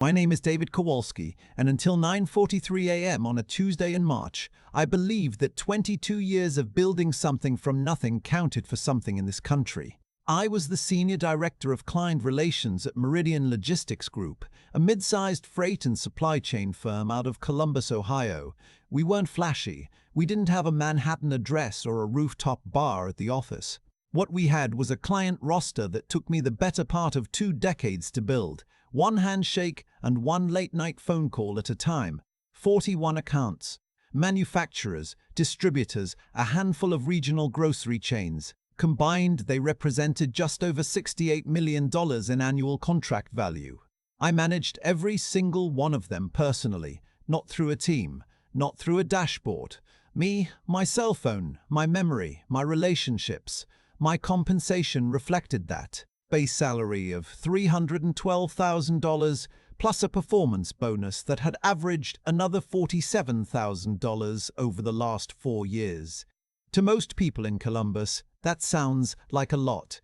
My name is David Kowalski, and until 9:43 a.m. on a Tuesday in March, I believed that 22 years of building something from nothing counted for something in this country. I was the Senior Director of Client Relations at Meridian Logistics Group, a mid-sized freight and supply chain firm out of Columbus, Ohio. We weren't flashy. We didn't have a Manhattan address or a rooftop bar at the office. What we had was a client roster that took me the better part of 2 decades to build. One handshake and one late-night phone call at a time. 41 accounts. Manufacturers, distributors, a handful of regional grocery chains. Combined, they represented just over $68 million in annual contract value. I managed every single one of them personally, not through a team, not through a dashboard. Me, my cell phone, my memory, my relationships. My compensation reflected that. Base salary of $312,000 plus a performance bonus that had averaged another $47,000 over the last 4 years. To most people in Columbus, that sounds like a lot,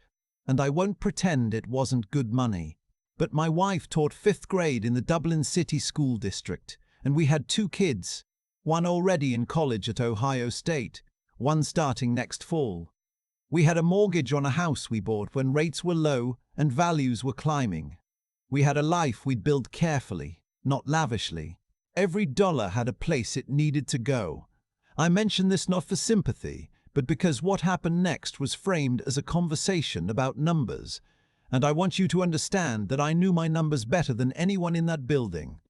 and I won't pretend it wasn't good money. But my wife taught 5th grade in the Dublin City School District, and we had 2 kids, one already in college at Ohio State, one starting next fall. We had a mortgage on a house we bought when rates were low and values were climbing. We had a life we'd built carefully, not lavishly. Every dollar had a place it needed to go. I mention this not for sympathy, but because what happened next was framed as a conversation about numbers. And I want you to understand that I knew my numbers better than anyone in that building.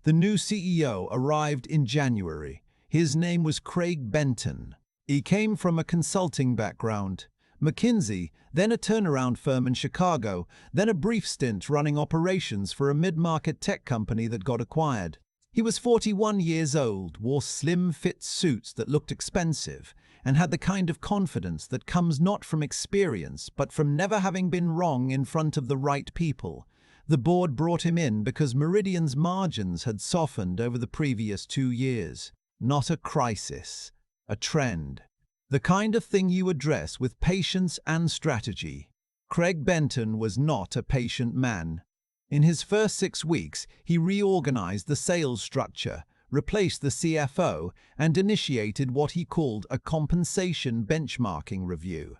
The new CEO arrived in January. His name was Craig Benton. He came from a consulting background, McKinsey, then a turnaround firm in Chicago, then a brief stint running operations for a mid-market tech company that got acquired. He was 41 years old, wore slim-fit suits that looked expensive, and had the kind of confidence that comes not from experience, but from never having been wrong in front of the right people. The board brought him in because Meridian's margins had softened over the previous 2 years. Not a crisis. A trend. The kind of thing you address with patience and strategy. Craig Benton was not a patient man. In his first 6 weeks, he reorganized the sales structure, replaced the CFO, and initiated what he called a compensation benchmarking review.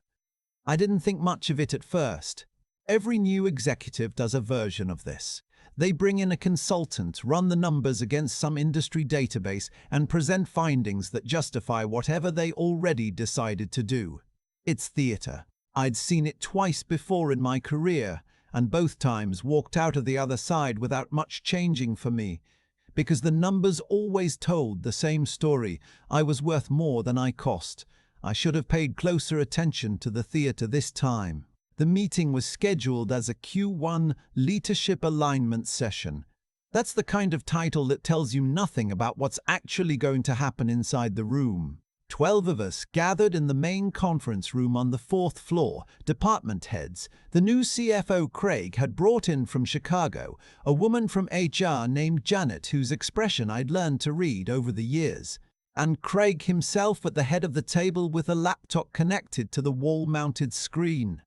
I didn't think much of it at first. Every new executive does a version of this. They bring in a consultant, run the numbers against some industry database, and present findings that justify whatever they already decided to do. It's theater. I'd seen it twice before in my career, and both times walked out of the other side without much changing for me. Because the numbers always told the same story. I was worth more than I cost. I should have paid closer attention to the theater this time. The meeting was scheduled as a Q1 leadership alignment session. That's the kind of title that tells you nothing about what's actually going to happen inside the room. 12 of us gathered in the main conference room on the 4th floor, department heads. The new CFO Craig had brought in from Chicago a woman from HR named Janet, whose expression I'd learned to read over the years. And Craig himself at the head of the table with a laptop connected to the wall-mounted screen.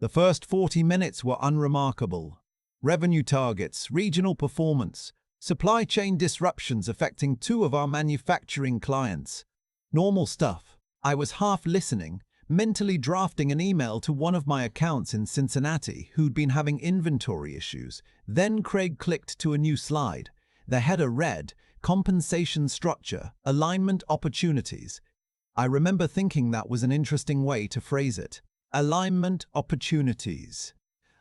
The first 40 minutes were unremarkable. Revenue targets, regional performance, supply chain disruptions affecting 2 of our manufacturing clients. Normal stuff. I was half listening, mentally drafting an email to one of my accounts in Cincinnati who'd been having inventory issues. Then Craig clicked to a new slide. The header read, Compensation Structure, Alignment Opportunities. I remember thinking that was an interesting way to phrase it. Alignment opportunities.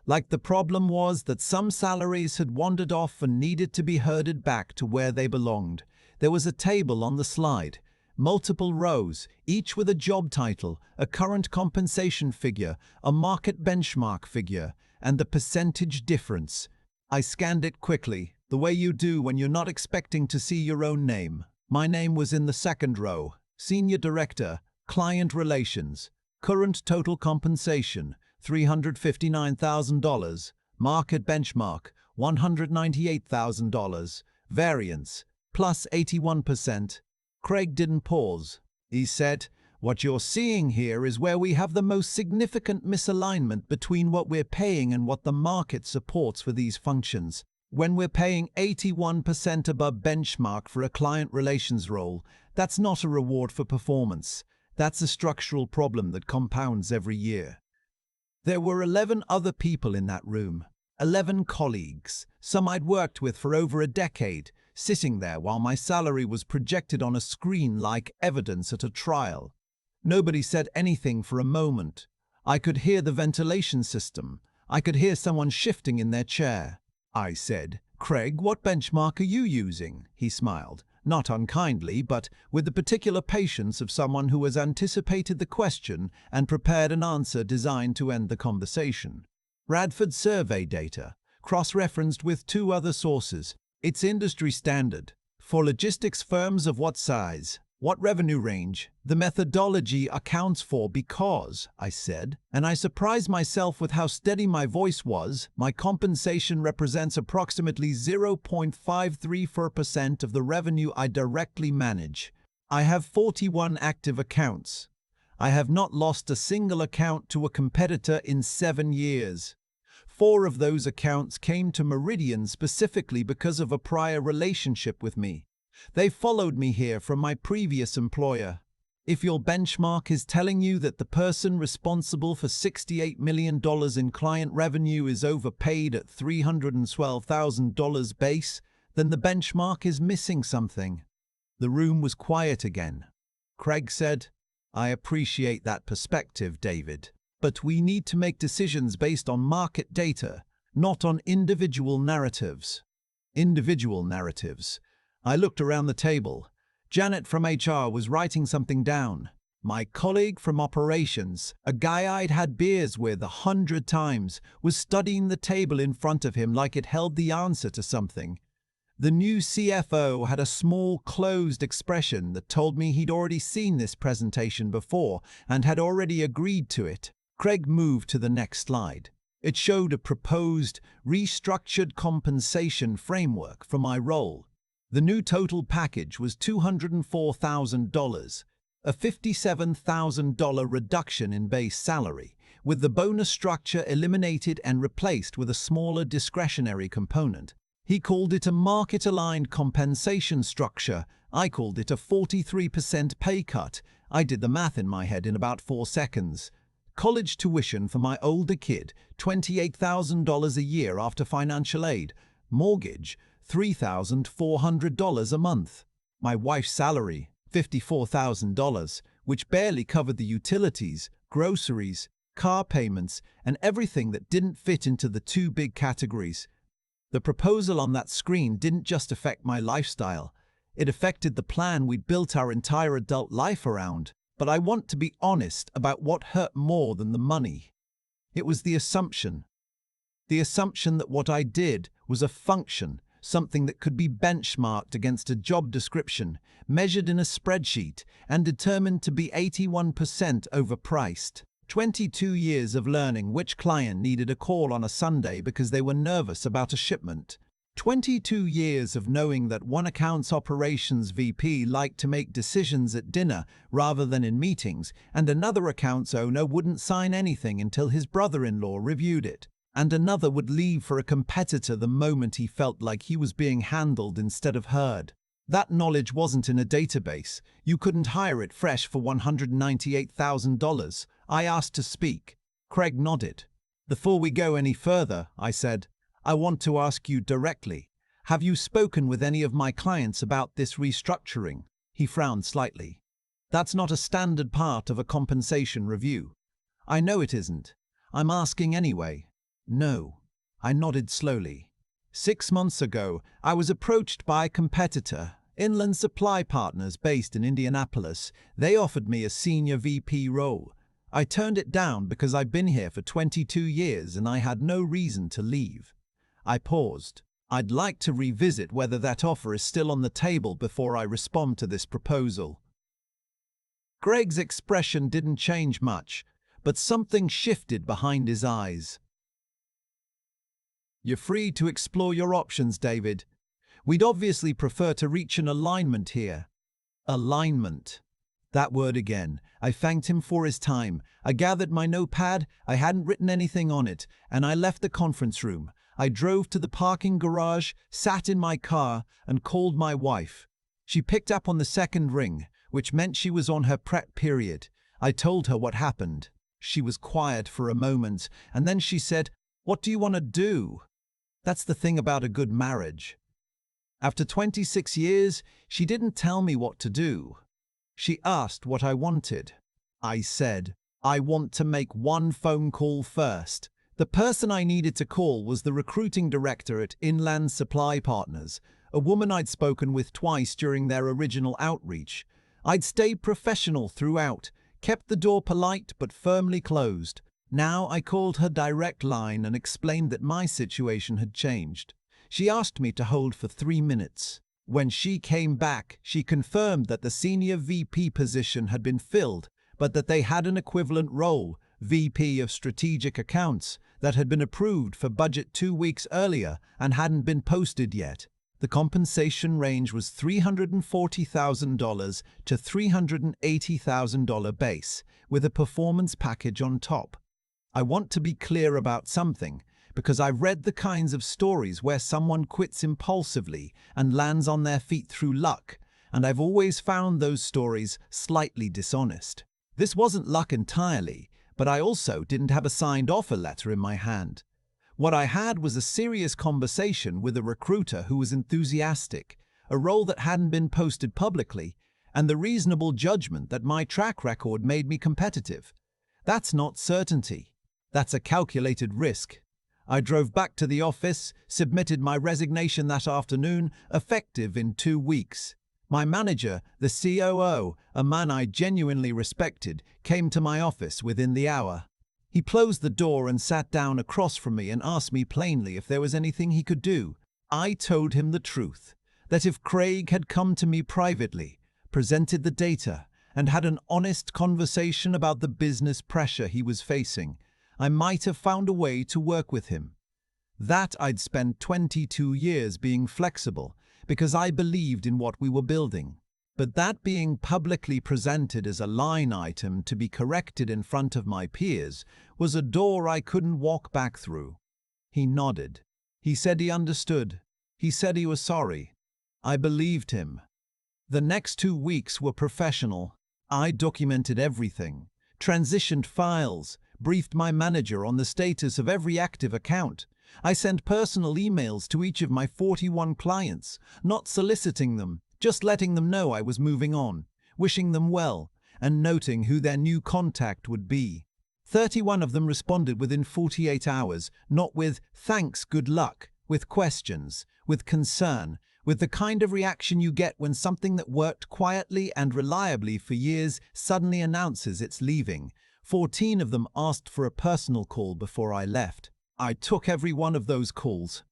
Like the problem was that some salaries had wandered off and needed to be herded back to where they belonged. There was a table on the slide, multiple rows, each with a job title, a current compensation figure, a market benchmark figure, and the percentage difference. I scanned it quickly, the way you do when you're not expecting to see your own name. My name was in the 2nd row, Senior Director, Client Relations. Current total compensation, $359,000. Market benchmark, $198,000. Variance, plus 81%. Craig didn't pause. He said, "What you're seeing here is where we have the most significant misalignment between what we're paying and what the market supports for these functions. When we're paying 81% above benchmark for a client relations role, that's not a reward for performance. That's a structural problem that compounds every year. There were 11 other people in that room, 11 colleagues, some I'd worked with for over a decade, sitting there while my salary was projected on a screen like evidence at a trial. Nobody said anything for a moment. I could hear the ventilation system. I could hear someone shifting in their chair. I said, "Craig, what benchmark are you using?" He smiled, not unkindly, but with the particular patience of someone who has anticipated the question and prepared an answer designed to end the conversation. Radford survey data, cross-referenced with 2 other sources. It's industry standard. For logistics firms of what size? What revenue range? The methodology accounts for because, I said, and I surprised myself with how steady my voice was, my compensation represents approximately 0.534% of the revenue I directly manage. I have 41 active accounts. I have not lost a single account to a competitor in 7 years. 4 of those accounts came to Meridian specifically because of a prior relationship with me. They followed me here from my previous employer. If your benchmark is telling you that the person responsible for $68 million in client revenue is overpaid at $312,000 base, then the benchmark is missing something. The room was quiet again. Craig said, "I appreciate that perspective, David, but we need to make decisions based on market data, not on individual narratives." Individual narratives. I looked around the table. Janet from HR was writing something down. My colleague from operations, a guy I'd had beers with 100 times, was studying the table in front of him like it held the answer to something. The new CFO had a small, closed expression that told me he'd already seen this presentation before and had already agreed to it. Craig moved to the next slide. It showed a proposed, restructured compensation framework for my role. The new total package was $204,000, a $57,000 reduction in base salary, with the bonus structure eliminated and replaced with a smaller discretionary component. He called it a market-aligned compensation structure. I called it a 43% pay cut. I did the math in my head in about 4 seconds. College tuition for my older kid, $28,000 a year after financial aid. Mortgage, $3,400 a month. My wife's salary, $54,000, which barely covered the utilities, groceries, car payments, and everything that didn't fit into the 2 big categories. The proposal on that screen didn't just affect my lifestyle. It affected the plan we'd built our entire adult life around. But I want to be honest about what hurt more than the money. It was the assumption. The assumption that what I did was a function, something that could be benchmarked against a job description, measured in a spreadsheet, and determined to be 81% overpriced. 22 years of learning which client needed a call on a Sunday because they were nervous about a shipment. 22 years of knowing that one account's operations VP liked to make decisions at dinner rather than in meetings, and another account's owner wouldn't sign anything until his brother-in-law reviewed it, and another would leave for a competitor the moment he felt like he was being handled instead of heard. That knowledge wasn't in a database. You couldn't hire it fresh for $198,000. I asked to speak. Craig nodded. "Before we go any further," I said, "I want to ask you directly. Have you spoken with any of my clients about this restructuring?" He frowned slightly. "That's not a standard part of a compensation review." "I know it isn't. I'm asking anyway." "No." I nodded slowly. 6 months ago, I was approached by a competitor, Inland Supply Partners based in Indianapolis. They offered me a senior VP role. I turned it down because I've been here for 22 years and I had no reason to leave. I paused. I'd like to revisit whether that offer is still on the table before I respond to this proposal. Greg's expression didn't change much, but something shifted behind his eyes. "You're free to explore your options, David. We'd obviously prefer to reach an alignment here." Alignment. That word again. I thanked him for his time. I gathered my notepad. I hadn't written anything on it, and I left the conference room. I drove to the parking garage, sat in my car, and called my wife. She picked up on the second ring, which meant she was on her prep period. I told her what happened. She was quiet for a moment, and then she said, "What do you want to do?" That's the thing about a good marriage. After 26 years, she didn't tell me what to do. She asked what I wanted. I said, "I want to make one phone call first." The person I needed to call was the recruiting director at Inland Supply Partners, a woman I'd spoken with twice during their original outreach. I'd stayed professional throughout, kept the door polite but firmly closed. Now I called her direct line and explained that my situation had changed. She asked me to hold for 3 minutes. When she came back, she confirmed that the senior VP position had been filled, but that they had an equivalent role, VP of Strategic Accounts, that had been approved for budget 2 weeks earlier and hadn't been posted yet. The compensation range was $340,000 to $380,000 base, with a performance package on top. I want to be clear about something, because I've read the kinds of stories where someone quits impulsively and lands on their feet through luck, and I've always found those stories slightly dishonest. This wasn't luck entirely, but I also didn't have a signed offer letter in my hand. What I had was a serious conversation with a recruiter who was enthusiastic, a role that hadn't been posted publicly, and the reasonable judgment that my track record made me competitive. That's not certainty. That's a calculated risk. I drove back to the office, submitted my resignation that afternoon, effective in 2 weeks. My manager, the COO, a man I genuinely respected, came to my office within the hour. He closed the door and sat down across from me and asked me plainly if there was anything he could do. I told him the truth, that if Craig had come to me privately, presented the data, and had an honest conversation about the business pressure he was facing, I might have found a way to work with him. That I'd spent 22 years being flexible, because I believed in what we were building. But that being publicly presented as a line item to be corrected in front of my peers was a door I couldn't walk back through. He nodded. He said he understood. He said he was sorry. I believed him. The next 2 weeks were professional. I documented everything, transitioned files, briefed my manager on the status of every active account. I sent personal emails to each of my 41 clients, not soliciting them, just letting them know I was moving on, wishing them well, and noting who their new contact would be. 31 of them responded within 48 hours, not with "thanks, good luck," with questions, with concern, with the kind of reaction you get when something that worked quietly and reliably for years suddenly announces it's leaving. 14 of them asked for a personal call before I left. I took every one of those calls.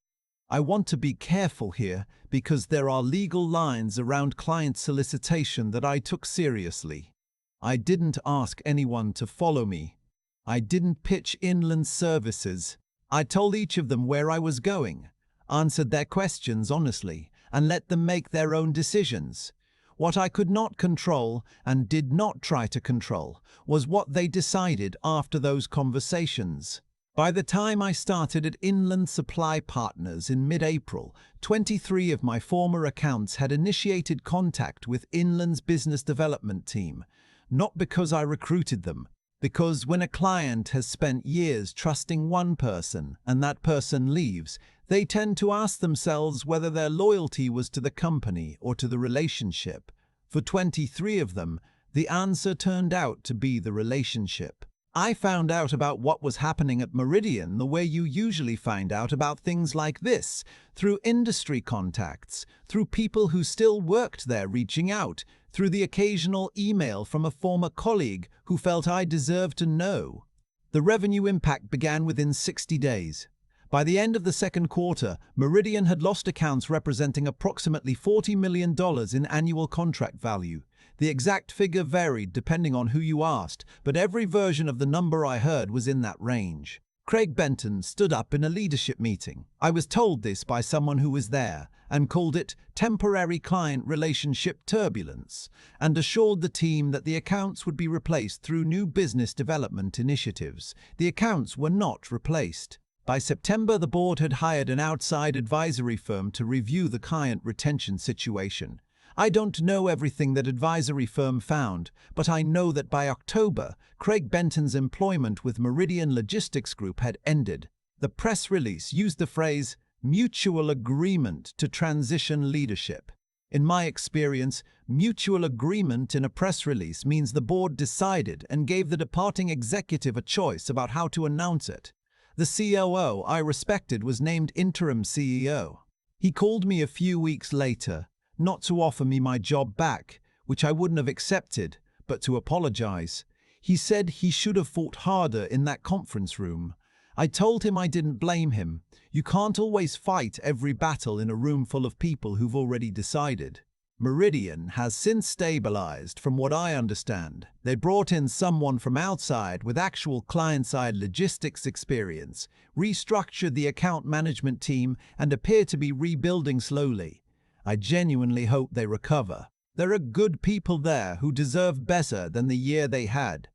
I want to be careful here because there are legal lines around client solicitation that I took seriously. I didn't ask anyone to follow me. I didn't pitch Inland Services. I told each of them where I was going, answered their questions honestly, and let them make their own decisions. What I could not control, and did not try to control, was what they decided after those conversations. By the time I started at Inland Supply Partners in mid-April, 23 of my former accounts had initiated contact with Inland's business development team, not because I recruited them, because when a client has spent years trusting one person and that person leaves, they tend to ask themselves whether their loyalty was to the company or to the relationship. For 23 of them, the answer turned out to be the relationship. I found out about what was happening at Meridian the way you usually find out about things like this, through industry contacts, through people who still worked there reaching out, through the occasional email from a former colleague who felt I deserved to know. The revenue impact began within 60 days. By the end of the second quarter, Meridian had lost accounts representing approximately $40 million in annual contract value. The exact figure varied depending on who you asked, but every version of the number I heard was in that range. Craig Benton stood up in a leadership meeting. I was told this by someone who was there, and called it temporary client relationship turbulence, and assured the team that the accounts would be replaced through new business development initiatives. The accounts were not replaced. By September, the board had hired an outside advisory firm to review the client retention situation. I don't know everything that advisory firm found, but I know that by October, Craig Benton's employment with Meridian Logistics Group had ended. The press release used the phrase mutual agreement to transition leadership. In my experience, mutual agreement in a press release means the board decided and gave the departing executive a choice about how to announce it. The COO I respected was named interim CEO. He called me a few weeks later, not to offer me my job back, which I wouldn't have accepted, but to apologize. He said he should have fought harder in that conference room. I told him I didn't blame him. You can't always fight every battle in a room full of people who've already decided. Meridian has since stabilized, from what I understand. They brought in someone from outside with actual client-side logistics experience, restructured the account management team, and appear to be rebuilding slowly. I genuinely hope they recover. There are good people there who deserve better than the year they had.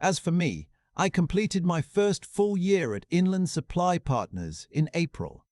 As for me, I completed my first full year at Inland Supply Partners in April.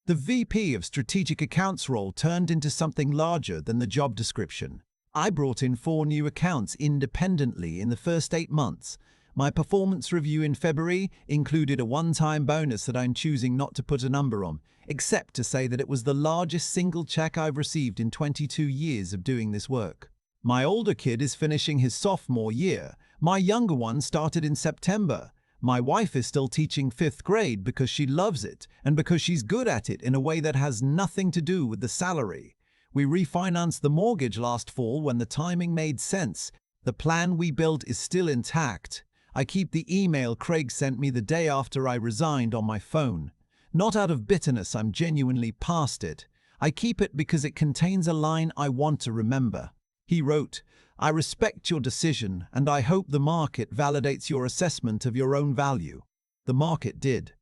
The VP of Strategic Accounts role turned into something larger than the job description. I brought in 4 new accounts independently in the first 8 months. My performance review in February included a one-time bonus that I'm choosing not to put a number on, except to say that it was the largest single check I've received in 22 years of doing this work. My older kid is finishing his sophomore year. My younger one started in September. My wife is still teaching 5th grade because she loves it and because she's good at it in a way that has nothing to do with the salary. We refinanced the mortgage last fall when the timing made sense. The plan we built is still intact. I keep the email Craig sent me the day after I resigned on my phone. Not out of bitterness, I'm genuinely past it. I keep it because it contains a line I want to remember. He wrote, "I respect your decision, and I hope the market validates your assessment of your own value." The market did.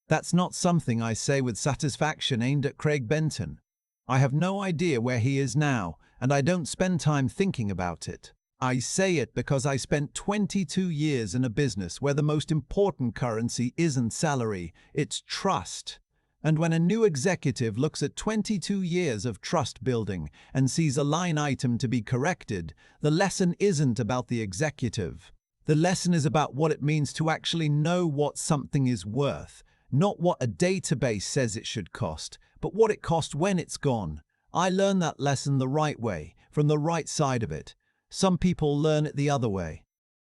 That's not something I say with satisfaction aimed at Craig Benton. I have no idea where he is now, and I don't spend time thinking about it. I say it because I spent 22 years in a business where the most important currency isn't salary, it's trust. And when a new executive looks at 22 years of trust building and sees a line item to be corrected, the lesson isn't about the executive. The lesson is about what it means to actually know what something is worth, not what a database says it should cost, but what it costs when it's gone. I learned that lesson the right way, from the right side of it. Some people learn it the other way.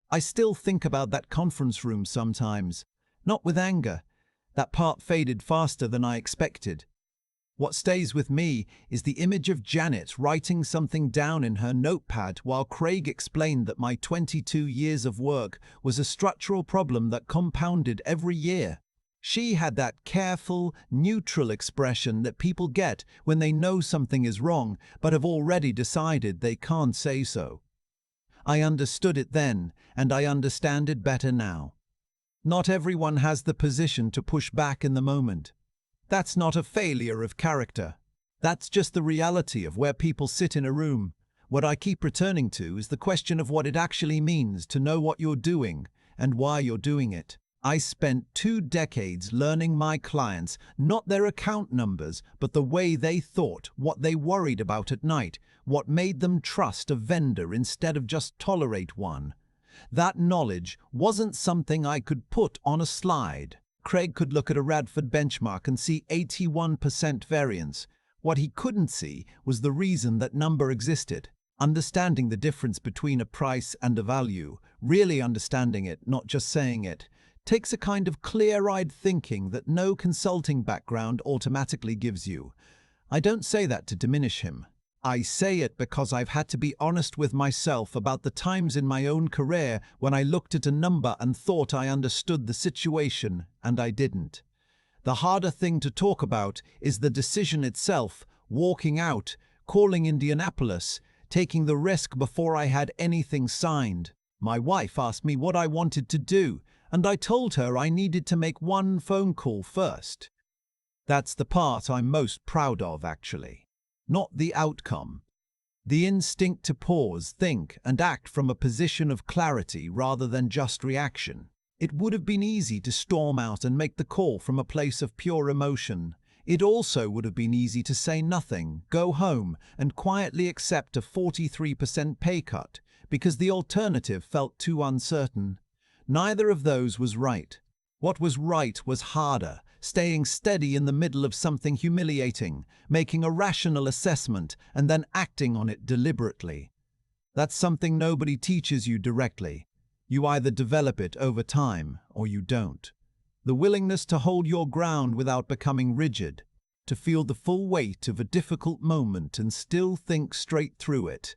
I still think about that conference room sometimes, not with anger. That part faded faster than I expected. What stays with me is the image of Janet writing something down in her notepad while Craig explained that my 22 years of work was a structural problem that compounded every year. She had that careful, neutral expression that people get when they know something is wrong but have already decided they can't say so. I understood it then, and I understand it better now. Not everyone has the position to push back in the moment. That's not a failure of character. That's just the reality of where people sit in a room. What I keep returning to is the question of what it actually means to know what you're doing and why you're doing it. I spent 2 decades learning my clients, not their account numbers, but the way they thought, what they worried about at night, what made them trust a vendor instead of just tolerate one. That knowledge wasn't something I could put on a slide. Craig could look at a Radford benchmark and see 81% variance. What he couldn't see was the reason that number existed. Understanding the difference between a price and a value, really understanding it, not just saying it, takes a kind of clear-eyed thinking that no consulting background automatically gives you. I don't say that to diminish him. I say it because I've had to be honest with myself about the times in my own career when I looked at a number and thought I understood the situation, and I didn't. The harder thing to talk about is the decision itself, walking out, calling Indianapolis, taking the risk before I had anything signed. My wife asked me what I wanted to do, and I told her I needed to make 1 phone call first. That's the part I'm most proud of, actually. Not the outcome. The instinct to pause, think, and act from a position of clarity rather than just reaction. It would have been easy to storm out and make the call from a place of pure emotion. It also would have been easy to say nothing, go home, and quietly accept a 43% pay cut because the alternative felt too uncertain. Neither of those was right. What was right was harder, staying steady in the middle of something humiliating, making a rational assessment, and then acting on it deliberately. That's something nobody teaches you directly. You either develop it over time or you don't. The willingness to hold your ground without becoming rigid, to feel the full weight of a difficult moment and still think straight through it.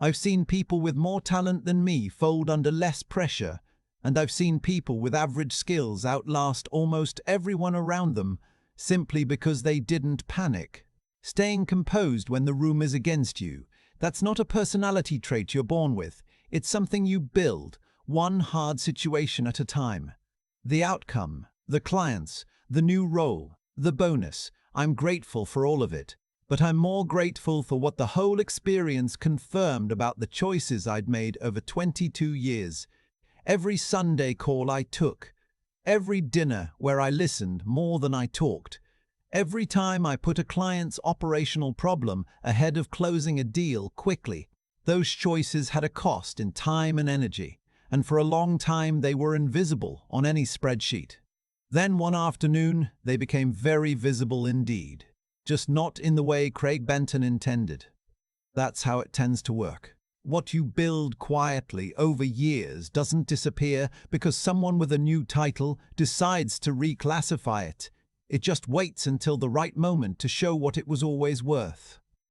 I've seen people with more talent than me fold under less pressure, and I've seen people with average skills outlast almost everyone around them simply because they didn't panic. Staying composed when the room is against you, that's not a personality trait you're born with. It's something you build, one hard situation at a time. The outcome, the clients, the new role, the bonus, I'm grateful for all of it. But I'm more grateful for what the whole experience confirmed about the choices I'd made over 22 years. Every Sunday call I took, every dinner where I listened more than I talked, every time I put a client's operational problem ahead of closing a deal quickly, those choices had a cost in time and energy, and for a long time they were invisible on any spreadsheet. Then one afternoon, they became very visible indeed, just not in the way Craig Benton intended. That's how it tends to work. What you build quietly over years doesn't disappear because someone with a new title decides to reclassify it. It just waits until the right moment to show what it was always worth.